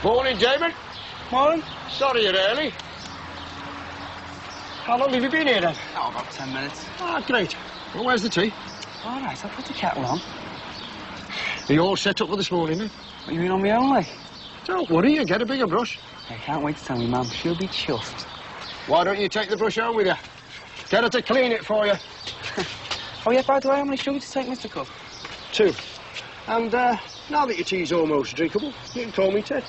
Morning, David. Morning. Sorry you're early. How long have you been here, then? Oh, about 10 minutes. Ah, great. Well, where's the tea? All right, I'll put the kettle on. Are you all set up for this morning, then? What, you mean on my own, like? Don't worry, you get a bigger brush. I can't wait to tell me, Mum. She'll be chuffed. Why don't you take the brush home with you? Get her to clean it for you. Oh, yeah, by the way, how many sugars to take, Mr. Cook? 2. And, now that your tea's almost drinkable, you can call me Ted.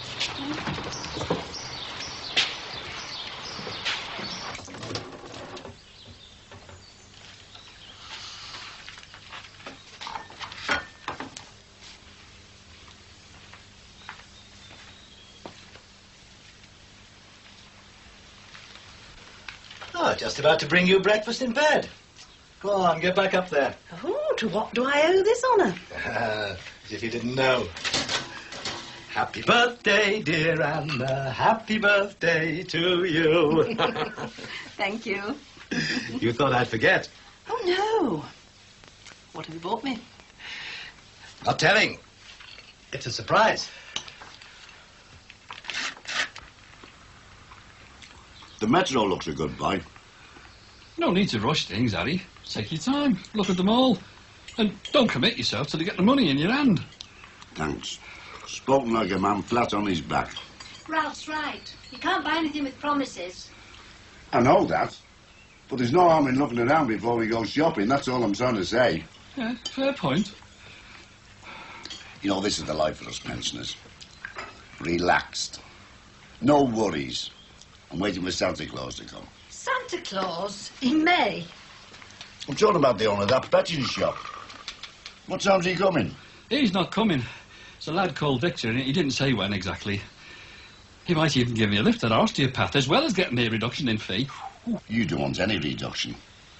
Oh, just about to bring you breakfast in bed. Go on, get back up there. Oh, to what do I owe this honour? As if you didn't know. Happy birthday, dear Anna. Happy birthday to you. Thank you. You thought I'd forget. Oh, no. What have you bought me? Not telling. It's a surprise. The Marital looks a good buy. No need to rush things, Harry. Take your time. Look at them all. And don't commit yourself till you get the money in your hand. Thanks. Spoken like a man flat on his back. Ralph's right. You can't buy anything with promises. I know that. But there's no harm in looking around before we go shopping, that's all I'm trying to say. Yeah, fair point. You know, this is the life for us pensioners. Relaxed. No worries. I'm waiting for Santa Claus to come. Santa Claus? In May? I'm talking about the owner of that betting shop. What time's he coming? He's not coming. It's a lad called Victor, and he didn't say when exactly. He might even give me a lift at osteopath, as well as getting me a reduction in fee. You don't want any reduction.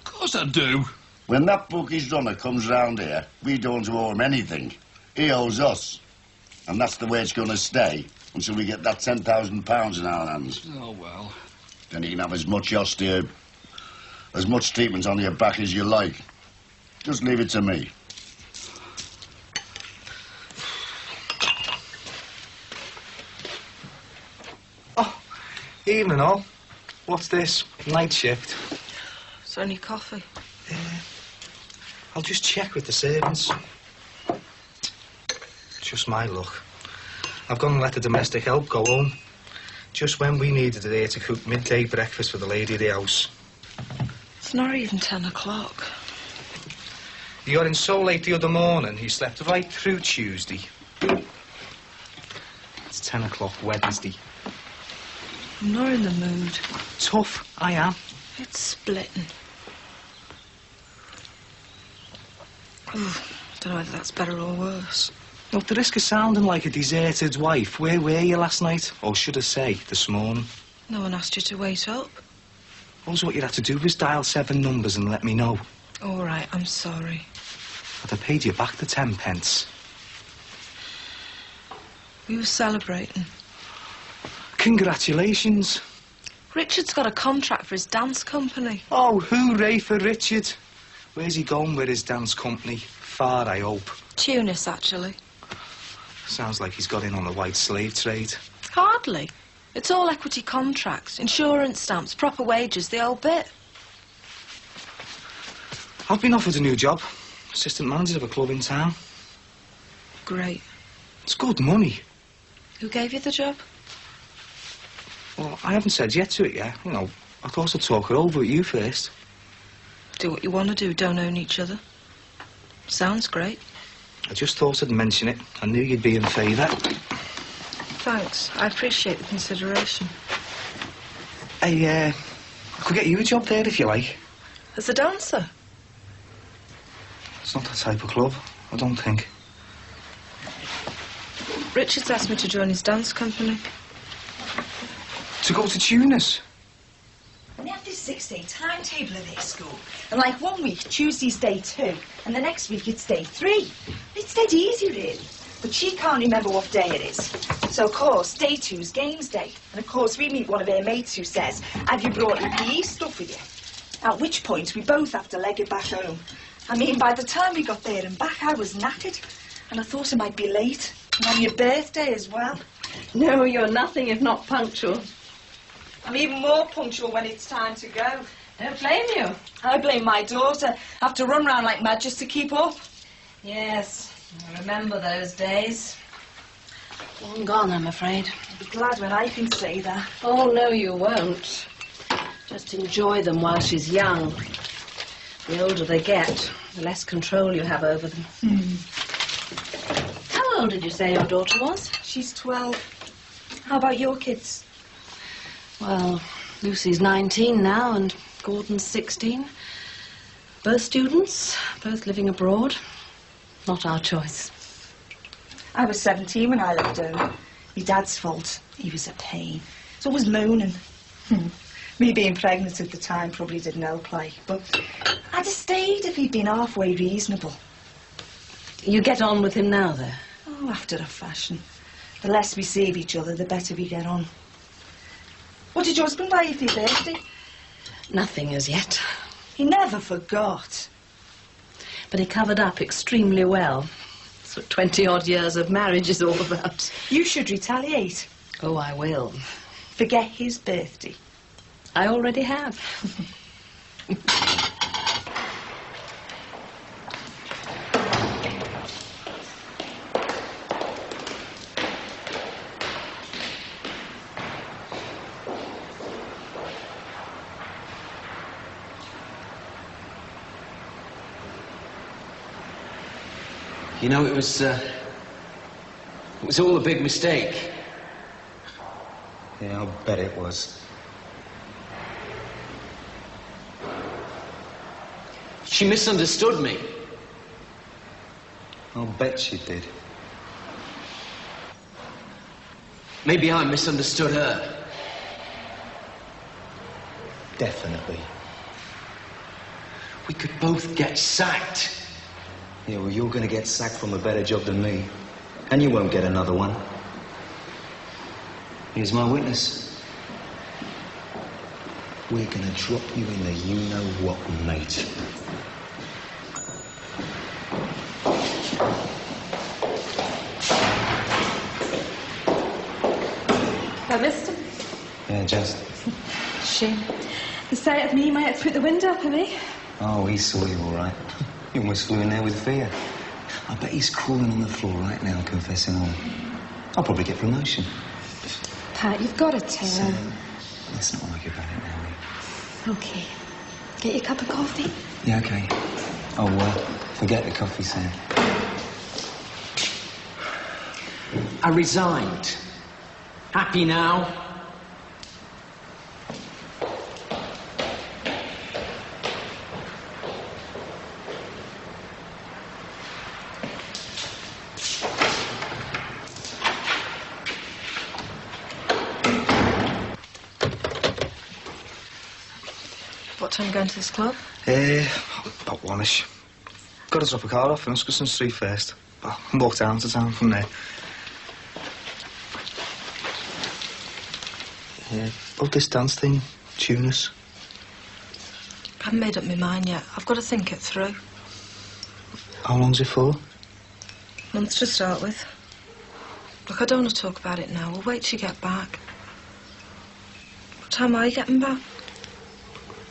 Of course I do. When that bookies runner comes round here, we don't owe him anything. He owes us. And that's the way it's going to stay until we get that £10,000 in our hands. Oh, well. Then you can have as much treatment on your back as you like. Just leave it to me. Oh, evening all. What's this? Night shift? It's only coffee. I'll just check with the servants. Just my luck. I've gone and let the domestic help go home. Just when we needed it here to cook midday breakfast for the lady of the house. It's not even 10 o'clock. He got in so late the other morning, he slept right through Tuesday. It's 10 o'clock Wednesday. I'm not in the mood. Tough, I am. It's splitting. Ooh, don't know whether that's better or worse. No, at the risk of sounding like a deserted wife, where were you last night? Or should I say, this morning? No one asked you to wait up. All what you'd have to do was dial 7 numbers and let me know. All right, I'm sorry. I'd have paid you back the 10 pence. We were celebrating. Congratulations. Richard's got a contract for his dance company. Oh, hooray for Richard. Where's he going with his dance company? Far, I hope. Tunis, actually. Sounds like he's got in on the white slave trade. Hardly. It's all equity contracts, insurance stamps, proper wages, the old bit. I've been offered a new job. Assistant manager of a club in town. Great. It's good money. Who gave you the job? Well, I haven't said yet to it yet. You know, I thought I'd talk it over with you first. Do what you want to do, don't own each other. Sounds great. I just thought I'd mention it. I knew you'd be in favour. Thanks. I appreciate the consideration. I could get you a job there if you like. As a dancer? It's not that type of club, I don't think. Richard's asked me to join his dance company. To go to Tunis? And they have this 6-day timetable at their school. And like 1 week, Tuesday's day 2, and the next week it's day 3. It's dead easy, really. But she can't remember what day it is. So, of course, day 2's games day. And, of course, we meet one of her mates who says, have you brought your PE stuff with you? At which point, we both have to leg it back home. I mean, by the time we got there and back, I was knackered. And I thought I might be late. And on your birthday as well. No, you're nothing if not punctual. I'm even more punctual when it's time to go. Don't blame you. I blame my daughter. I have to run round like mad just to keep up. Yes, I remember those days. Long gone, I'm afraid. I'll be glad when I can say that. Oh, no, you won't. Just enjoy them while she's young. The older they get, the less control you have over them. How old did you say your daughter was? She's 12. How about your kids? Well, Lucy's 19 now and Gordon's 16. Both students, both living abroad. Not our choice. I was 17 when I left home. My dad's fault. He was a pain. He's always moaning. Me being pregnant at the time probably didn't help, like, but I'd have stayed if he'd been halfway reasonable. You get on with him now, though? Oh, after a fashion. The less we see of each other, the better we get on. What did your husband buy you for your birthday? Nothing as yet. He never forgot. But he covered up extremely well. That's what 20-odd years of marriage is all about. You should retaliate. Oh, I will. Forget his birthday. I already have. You know, it was all a big mistake. Yeah, I'll bet it was. She misunderstood me. I'll bet she did. Maybe I misunderstood her. Definitely. We could both get sacked. Yeah, well, you're going to get sacked from a better job than me. And you won't get another one. Here's my witness. We're going to drop you in the you-know-what, mate. I missed him. Yeah, just. Shame. The sight of me might have put the wind up of me. Oh, he saw you all right. He almost flew in there with fear. I bet he's crawling on the floor right now, confessing all. I'll probably get promotion. Pat, you've got to tell Sam, him. let's not argue about it now, mate. OK. Get your cup of coffee? Yeah, OK. Oh, forget the coffee, Sam. I resigned. Happy now? What time are you going to this club? About one-ish. Got to drop a car off in Uskerson Street first. Well, and walk down to town from there. Yeah, about this dance thing, tune us. I haven't made up my mind yet. I've got to think it through. How long's it for? Month to start with. Look, I don't want to talk about it now. We'll wait till you get back. What time are you getting back?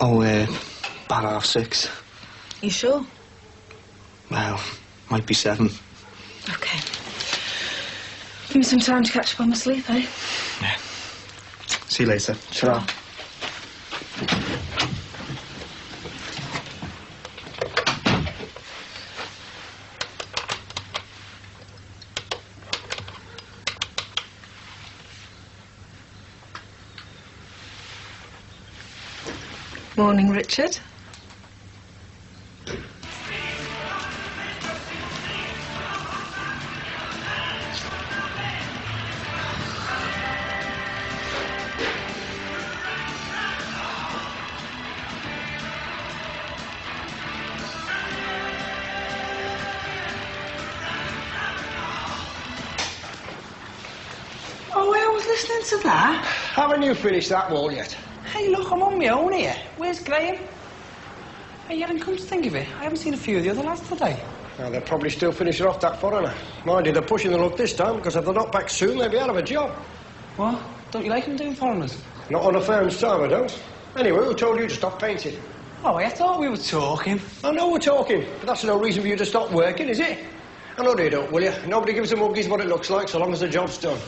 Oh, about 6:30. You sure? Well, might be 7. OK. Give me some time to catch up on my sleep, eh? Yeah. See you later. Ta-ra. Morning, Richard. Oh, I was listening to that. Haven't you finished that wall yet? Hey, look, I'm on my own here. Where's Graham? Hey, you haven't come to think of it. I haven't seen a few of the other lads today. Now, they'll probably still finish it off, that foreigner. Mind you, they're pushing the luck this time, because if they're not back soon, they'll be out of a job. What? Don't you like them doing foreigners? Not on a firm's time, I don't. Anyway, who told you to stop painting? Oh, I thought we were talking. I know we're talking, but that's no reason for you to stop working, is it? I know they don't, will you? Nobody gives the muggies what it looks like, so long as the job's done.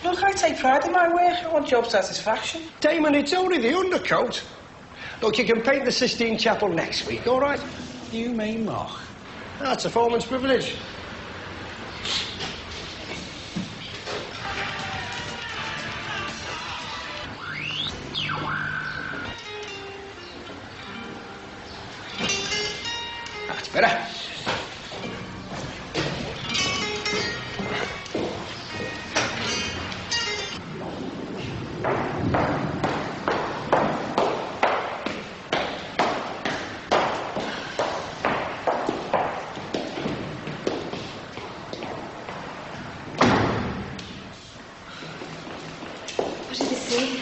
Look, I take pride in my work. I want job satisfaction. Damon, it's only the undercoat. Look, you can paint the Sistine Chapel next week, all right? You may mock. That's a foreman's privilege. That's better. What did they say?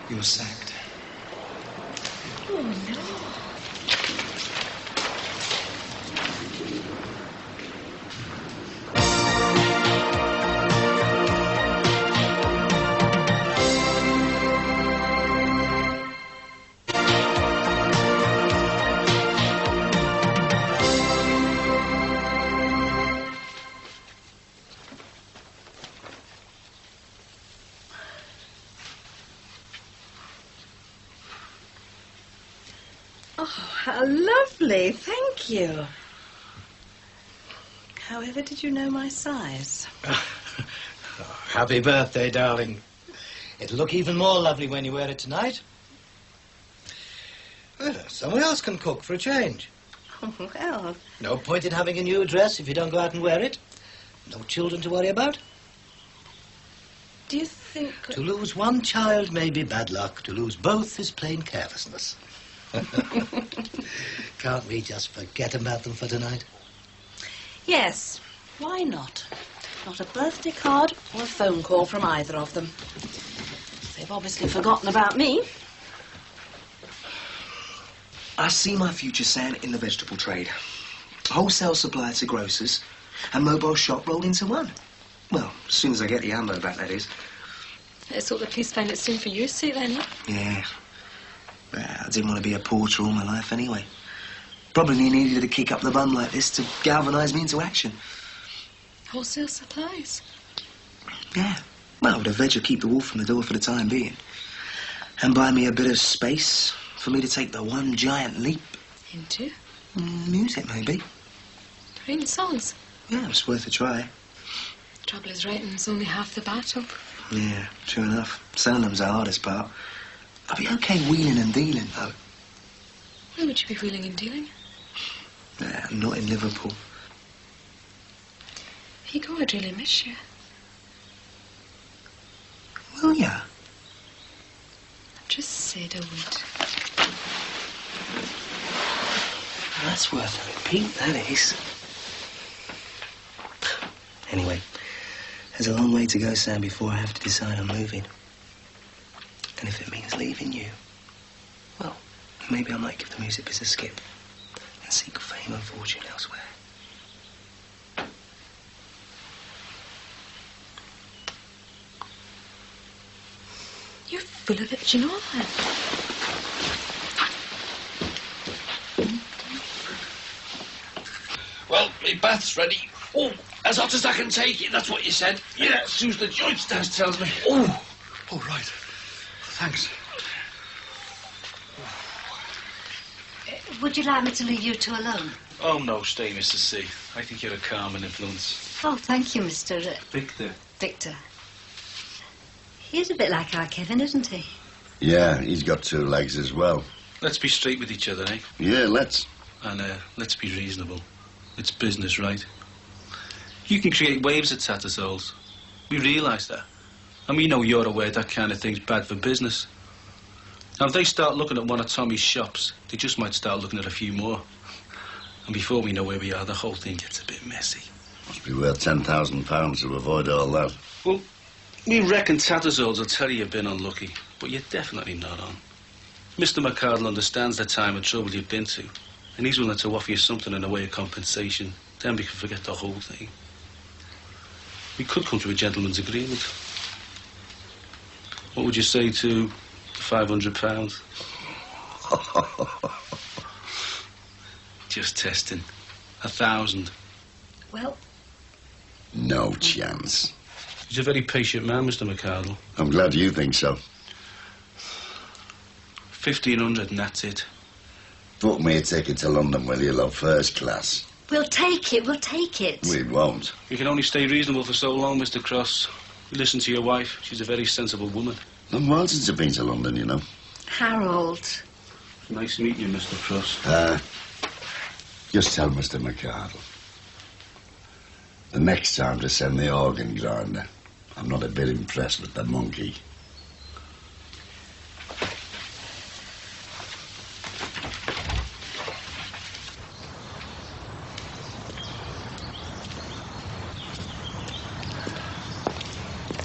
You were sacked. Oh, no. Oh, how lovely. Thank you. However did you know my size? Happy birthday, darling. It'll look even more lovely when you wear it tonight. Well, someone else can cook for a change. Oh, well. No point in having a new dress if you don't go out and wear it. No children to worry about. Do you think... To lose one child may be bad luck. To lose both is plain carelessness. Can't we just forget about them for tonight? Yes, why not? Not a birthday card or a phone call from either of them. They've obviously forgotten about me. I see my future, Sam, in the vegetable trade. Wholesale supplier to grocers and mobile shop rolled into one. Well, as soon as I get the ammo back, that is. Let's hope the police find it soon for you, see then. Yeah. I didn't want to be a porter all my life anyway. Probably needed a kick up the bum like this to galvanise me into action. Wholesale supplies? Yeah. Well, the veg will keep the wolf from the door for the time being. And buy me a bit of space for me to take the one giant leap. Into? Music, maybe. Writing songs? Yeah, it's worth a try. The trouble is writing's only half the battle. Yeah, true enough. Selling them's the hardest part. I'll be okay wheeling and dealing, though. Where would you be wheeling and dealing? Not in Liverpool. If you go, I'd really miss you. Will ya? Just say I would. That's worth a repeat, that is. Anyway, there's a long way to go, Sam, before I have to decide on moving. And if it means leaving you, well, maybe I might give the music biz a skip and seek fame and fortune elsewhere. You're full of it, do you know that? Well, my bath's ready. Oh, as hot as I can take it, that's what you said. Yeah, as soon as the joint dance tells me. Oh, right. Thanks. Would you like me to leave you two alone? Oh, no, stay, Mr. C. I think you're a calming influence. Oh, thank you, Mr. Victor. Victor. He's a bit like our Kevin, isn't he? Yeah, he's got two legs as well. Let's be straight with each other, eh? Yeah, let's. And let's be reasonable. It's business, right? You can create waves at Tattersalls. We realise that. And we know you're aware that kind of thing's bad for business. Now, if they start looking at one of Tommy's shops, they just might start looking at a few more. And before we know where we are, the whole thing gets a bit messy. Must be worth £10,000 to avoid all that. Well, we reckon Tattersalls will tell you you've been unlucky, but you're definitely not on. Mr. McCardle understands the time and trouble you've been to. And he's willing to offer you something in the way of compensation. Then we can forget the whole thing. We could come to a gentleman's agreement. What would you say to £500? Just testing. 1,000. Well, No chance. He's a very patient man, Mr. McArdle. I'm glad you think so. 1,500 and that's it. Book me a ticket to London, will you, love? First class. we'll take it, we'll take it. We won't. You can only stay reasonable for so long, Mr. Cross. You listen to your wife. She's a very sensible woman. Long while since I've been to London, you know. Harold. Nice meeting you, Mr. Cross. Just tell Mr. McArdle. The next time to send the organ grinder. I'm not a bit impressed with the monkey.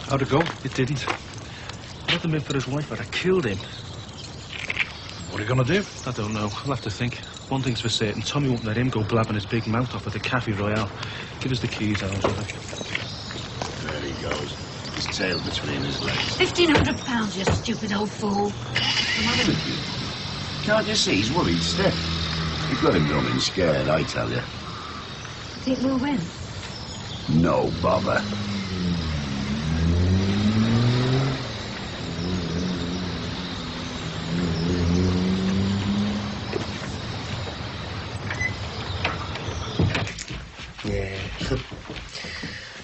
How'd it go? It didn't. Let him in for his wife, but I killed him. What are you gonna do? I don't know. I'll have to think. One thing's for certain, Tommy won't let him go blabbing his big mouth off at the Cafe Royale. Give us the keys, Howard. There he goes. His tail between his legs. £1,500, you stupid old fool. What's the matter with you? Can't you see he's worried stiff? You've got him running scared, I tell you. I think we'll win. No bother. Yeah.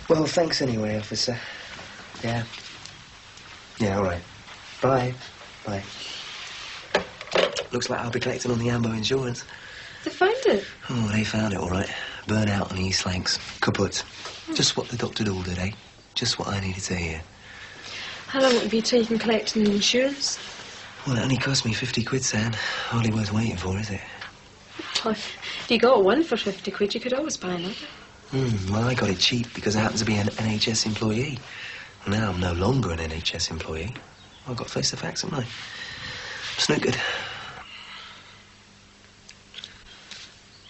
Well, thanks anyway, officer. Yeah. Yeah, all right. Bye. Bye. Looks like I'll be collecting on the Ambo insurance. They find it? Oh, they found it, all right. Burnout on the East Lancs. Kaput. Just what the doctor ordered, eh? Just what I needed to hear. How long would it be till you can collect the insurance? Well, it only cost me 50 quid, Sam. Hardly worth waiting for, is it? Well, if you got one for 50 quid, you could always buy another. Well, I got it cheap because I happen to be an NHS employee. Now I'm no longer an NHS employee. I've got to face the facts, haven't I? Snookered.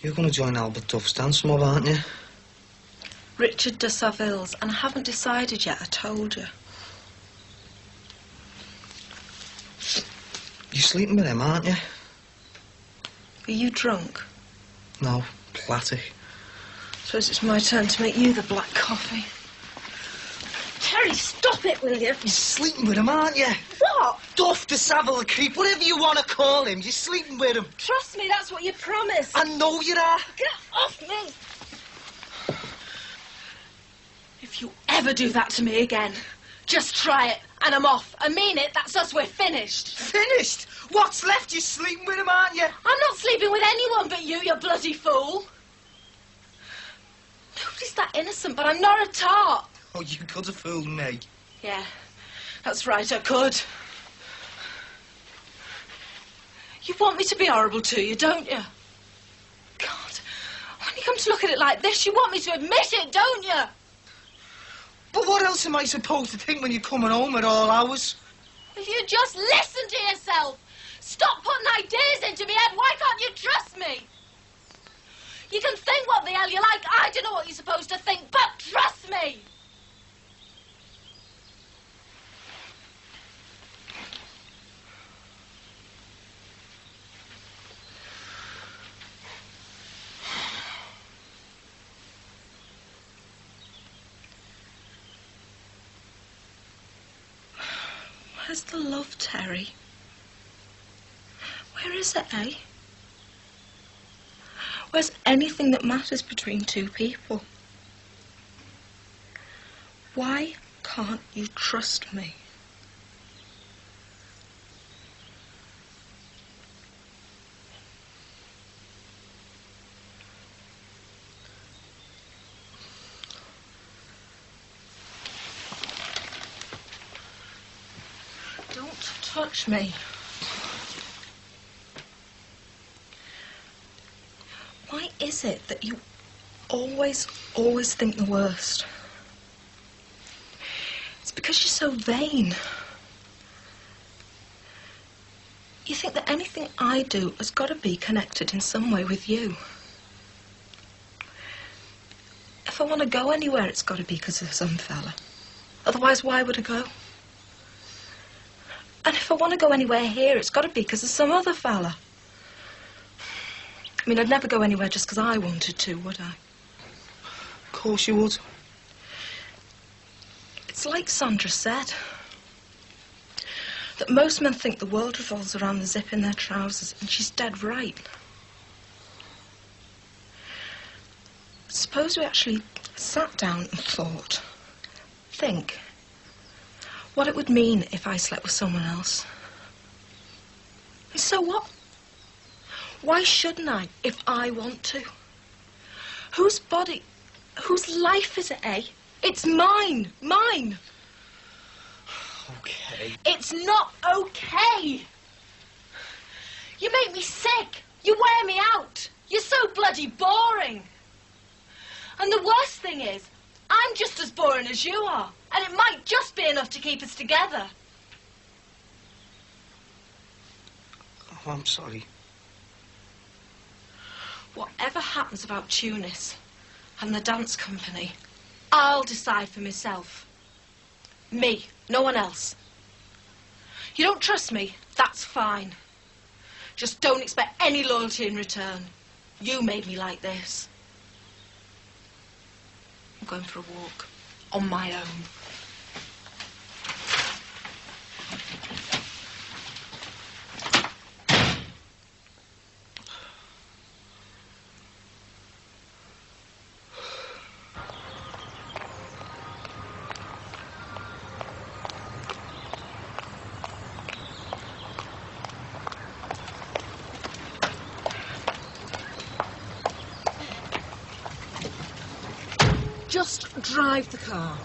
You're going to join Albert Duff's dance mob, aren't you? Richard de Saville's, and I haven't decided yet, I told you. You're sleeping with him, aren't you? Are you drunk? No, platic. Suppose it's my turn to make you the black coffee. Terry, stop it, will you? You're sleeping with him, aren't you? What? Duff, the Savile, the creep, whatever you want to call him, you're sleeping with him. Trust me, that's what you promised. I know you are. Get off me! If you ever do that to me again, just try it, and I'm off. I mean it, that's us, we're finished. Finished? What's left? You're sleeping with him, aren't you? I'm not sleeping with anyone but you bloody fool. Nobody's that innocent, but I'm not a tart. Oh, you could have fooled me. Yeah, that's right, I could. You want me to be horrible to you, don't you? God, when you come to look at it like this, you want me to admit it, don't you? But what else am I supposed to think when you're coming home at all hours? If you just listen to yourself, stop putting ideas into my head, why can't you trust me? You can think what the hell you like, I don't know what you're supposed to think, but trust me! Where's the love, Terry? Where is it, eh? Where's anything that matters between two people? Why can't you trust me? Don't touch me. Why is it that you always think the worst? It's because you're so vain. You think that anything I do has got to be connected in some way with you. If I want to go anywhere, it's got to be because of some fella. Otherwise, why would I go? And if I want to go anywhere here, it's got to be because of some other fella. I mean, I'd never go anywhere just because I wanted to, would I? Of course you would. It's like Sandra said, that most men think the world revolves around the zip in their trousers, and she's dead right. Suppose we actually sat down and thought, think, what it would mean if I slept with someone else. And so what? Why shouldn't I, if I want to? Whose body, whose life is it, eh? It's mine, mine. Okay. It's not okay. You make me sick. You wear me out. You're so bloody boring. And the worst thing is, I'm just as boring as you are. And it might just be enough to keep us together. Oh, I'm sorry. Whatever happens about Tunis and the dance company, I'll decide for myself. Me, no one else. You don't trust me? That's fine. Just don't expect any loyalty in return. You made me like this. I'm going for a walk on my own. Just drive the car.